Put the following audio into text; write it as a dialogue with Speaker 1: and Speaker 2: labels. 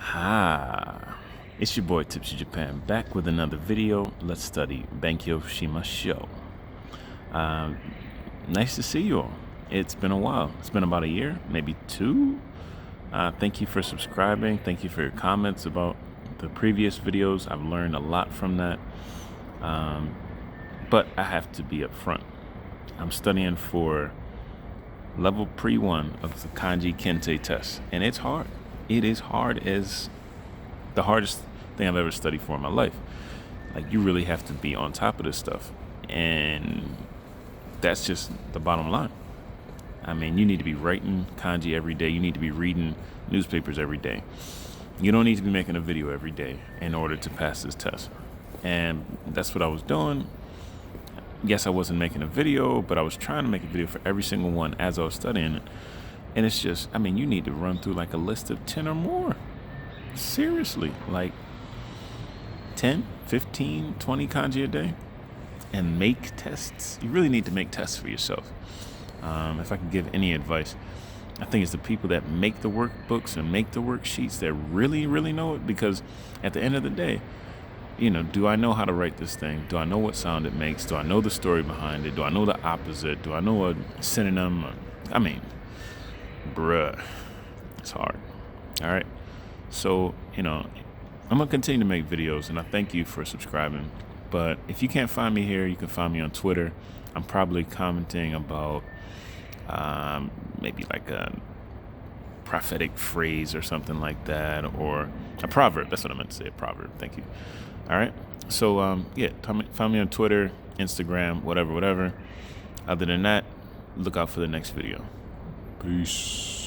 Speaker 1: Ah, it's your boy TPC Japan back with another video. Let's study Benkyo Shimashou. Um, nice to see you all. It's been a while. It's been about a year, maybe two. Thank you for subscribing. Thank you for your comments about the previous videos. I've learned a lot from that. But I have to be upfront. I'm studying for level pre-1 of the Kanji Kente test, and it's hard. It is hard as the hardest thing I've ever studied for in my life. Like, you really have to be on top of this stuff, and that's just the bottom line. I mean, you need to be writing kanji every day. You need to be reading newspapers every day. You don't need to be making a video every day in order to pass this test. And that's what I was doing. Yes, I wasn't making a video, but I was trying to make a video for every single one as I was studying it. And it's just, I mean, you need to run through like a list of 10 or more. Seriously, like 10, 15, 20 kanji a day, and make tests. You really need to make tests for yourself. If I can give any advice, I think it's the people that make the workbooks and make the worksheets that really, really know it. Because at the end of the day, do I know how to write this thing? Do I know what sound it makes? Do I know the story behind it? Do I know the opposite? Do I know a synonym? I mean, bruh, it's hard. All right. So, I'm going to continue to make videos, and I thank you for subscribing. But if you can't find me here, you can find me on Twitter. I'm probably commenting about maybe like a prophetic phrase or something like that, or a proverb. That's what I meant to say, a proverb. Thank you. All right. So, find me on Twitter, Instagram, whatever. Other than that, look out for the next video. Peace.